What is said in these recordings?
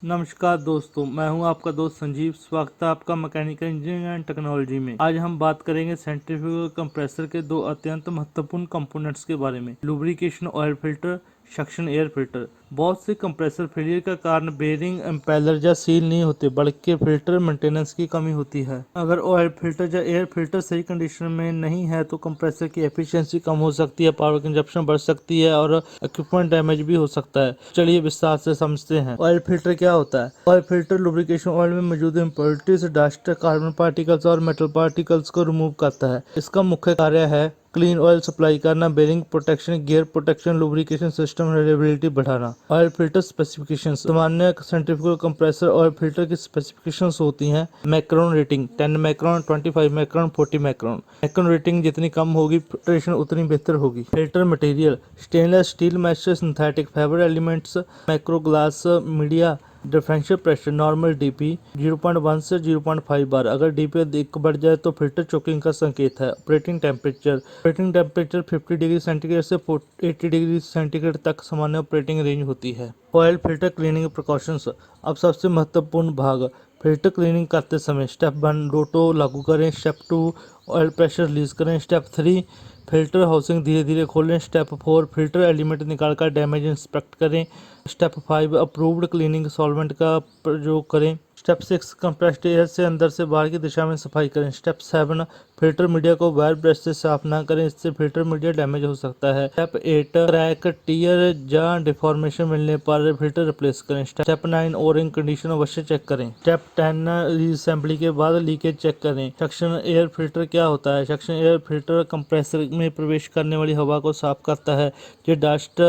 नमस्कार दोस्तों, मैं हूं आपका दोस्त संजीव। स्वागत है आपका मैकेनिकल इंजीनियरिंग एंड टेक्नोलॉजी में। आज हम बात करेंगे सेंट्रीफ्यूगल कंप्रेसर के दो अत्यंत महत्वपूर्ण कंपोनेंट्स के बारे में, lubrication oil filter, suction air filter. बहुत से कंप्रेसर फेलियर का कारण बेरिंग, इम्पेलर या सील नहीं होते, बल्कि फिल्टर मेंटेनेंस की कमी होती है। अगर ऑयल फिल्टर या एयर फिल्टर सही कंडीशन में नहीं है तो कंप्रेसर की एफिशिएंसी कम हो सकती है, पावर कंजप्शन बढ़ सकती है और इक्विपमेंट डैमेज भी हो सकता है। चलिए विस्तार से समझते हैं। ऑयल फिल्टर क्या होता है? ऑयल फिल्टर लुब्रिकेशन ऑयल में मौजूद इम्प्योरिटीज, डस्ट, कार्बन पार्टिकल्स और मेटल पार्टिकल्स को रिमूव करता है। इसका मुख्य कार्य है क्लीन ऑयल सप्लाई करना, bearing protection, gear protection, lubrication system reliability बढ़ाना। Oil filter specifications. सामान्य सेंट्रीफ्यूगल कंप्रेसर ऑयल फिल्टर की स्पेसिफिकेशंस होती हैं। Micron rating 10 micron, 25 micron, 40 micron. Micron rating जितनी कम होगी फिल्ट्रेशन उतनी बेहतर होगी। Filter material stainless steel, mesh, synthetic fibre elements, micro glass media. Differential pressure normal DP 0.1 से 0.5 बार। अगर डीपी अधिक बढ़ जाए तो फिल्टर चोकिंग का संकेत है। ऑपरेटिंग टेम्परेचर 50 डिग्री सेंटीग्रेड से 80 डिग्री सेंटीग्रेड तक सामान्य ऑपरेटिंग रेंज होती है। Oil filter cleaning precautions. अब सबसे महत्वपूर्ण भाग, फिल्टर क्लीनिंग करते समय। स्टेप 1 रोटो लागू करें। स्टेप 2 ऑयल प्रेशर रिलीज करें। स्टेप 3 फिल्टर हाउसिंग धीरे धीरे खोलें। स्टेप 4 फिल्टर एलिमेंट निकालकर डैमेज इंस्पेक्ट करें। स्टेप 5 अप्रूव्ड क्लीनिंग सॉल्वेंट का प्रयोग करें। स्टेप 6 कंप्रेस्ड एयर से अंदर से बाहर की दिशा में सफाई करें। स्टेप 7 फिल्टर मीडिया को वायर ब्रश से साफ ना करें, इससे फिल्टर मीडिया डैमेज हो सकता है। स्टेप 8 क्रैक, टीयर या डिफॉर्मेशन मिलने पर फिल्टर रिप्लेस करें। स्टेप 9 ओरिंग कंडीशन अवश्य चेक करें। स्टेप 10 रीअसेंबली के बाद लीकेज चेक करें। सक्शन एयर फिल्टर क्या होता है? सक्शन एयर फिल्टर कंप्रेसर में प्रवेश करने वाली हवा को साफ करता है। ये डस्ट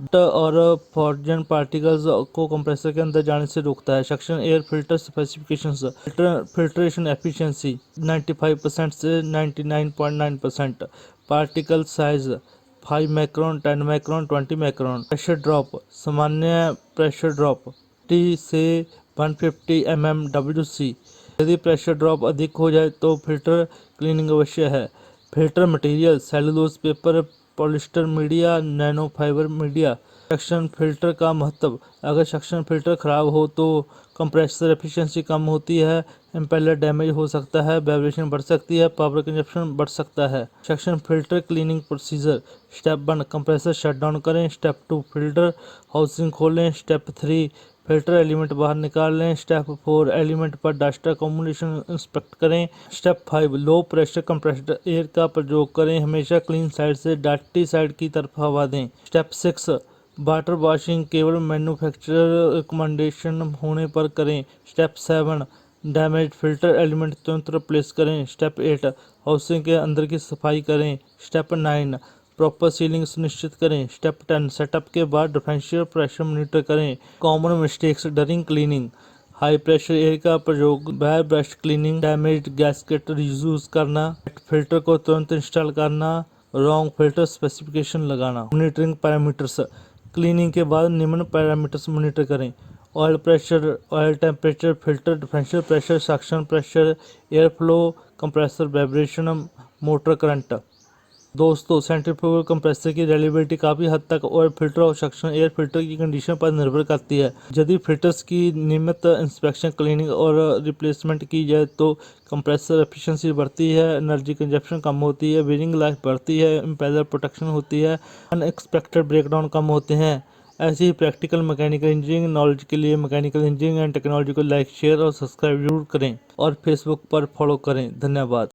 और फॉर्जन पार्टिकल्स को कंप्रेसर के अंदर जाने से रोकता है। Suction air filter specifications. Filtration efficiency 95% से 99.9%। Particle size 5 micron, 10 micron, 20 micron. Pressure drop सामान्य प्रेशर ड्रॉप T से 150 mmWc। यदि प्रेशर ड्रॉप अधिक हो जाए तो फिल्टर क्लीनिंग अवश्य है। Filter material cellulose paper, polyester media, nano fibre media. Suction filter का महत्व। अगर सक्शन फिल्टर खराब हो तो कंप्रेसर एफिशिएंसी कम होती है, इम्पेलर डैमेज हो सकता है, वाइब्रेशन बढ़ सकती है, पावर कंजप्शन बढ़ सकता है। Suction filter cleaning procedure. Step 1 compressor shut down करें। स्टेप 2 फिल्टर हाउसिंग खोलें। स्टेप 3 फिल्टर एलिमेंट बाहर निकाल लें। स्टेप 4 एलिमेंट पर डस्ट अकोमोडेशन इंस्पेक्ट करें। Step 5 low pressure compressed air का प्रयोग करें। हमेशा क्लीन साइड से डर्टी साइड की तरफ हवा दें। स्टेप 6 वाटर वॉशिंग केवल मैन्युफैक्चरर रिकमेंडेशन होने पर करें। स्टेप 7 डैमेज फिल्टर एलिमेंट तुरंत रिप्लेस करें। स्टेप 8 हाउसिंग के अंदर की सफाई करें। स्टेप 9 प्रॉपर सीलिंग सुनिश्चित करें। स्टेप 10 सेटअप के बाद डिफरेंशियल प्रेशर मॉनिटर करें। Common mistakes during cleaning, high pressure air का प्रयोग, wire brush cleaning, damaged gasket reuse करना, फिल्टर को तुरंत इंस्टॉल करना, रॉन्ग फिल्टर स्पेसिफिकेशन लगाना। Monitoring parameters. क्लीनिंग के बाद निम्न पैरामीटर्स मॉनिटर करें। Oil pressure, oil temperature, filter differential pressure, suction pressure, air flow, compressor vibration, motor current. दोस्तों, सेंट्रीफ्यूगल कंप्रेसर की रिलायबिलिटी काफ़ी हद तक ऑयल फिल्टर और सक्शन एयर फिल्टर की कंडीशन पर निर्भर करती है। यदि फिल्टर्स की नियमित इंस्पेक्शन, क्लीनिंग और रिप्लेसमेंट की जाए तो कंप्रेसर एफिशिएंसी बढ़ती है, एनर्जी कंजप्शन कम होती है, बेरिंग लाइफ बढ़ती है, इम्पेलर प्रोटेक्शन होती है, अनएक्सपेक्टेड ब्रेकडाउन कम होते हैं। ऐसी ही प्रैक्टिकल मैकेनिकल इंजीनियरिंग नॉलेज के लिए मैकेनिकल इंजीनियरिंग एंड टेक्नोलॉजी को लाइक, शेयर और सब्सक्राइब जरूर करें और फेसबुक पर फॉलो करें। धन्यवाद।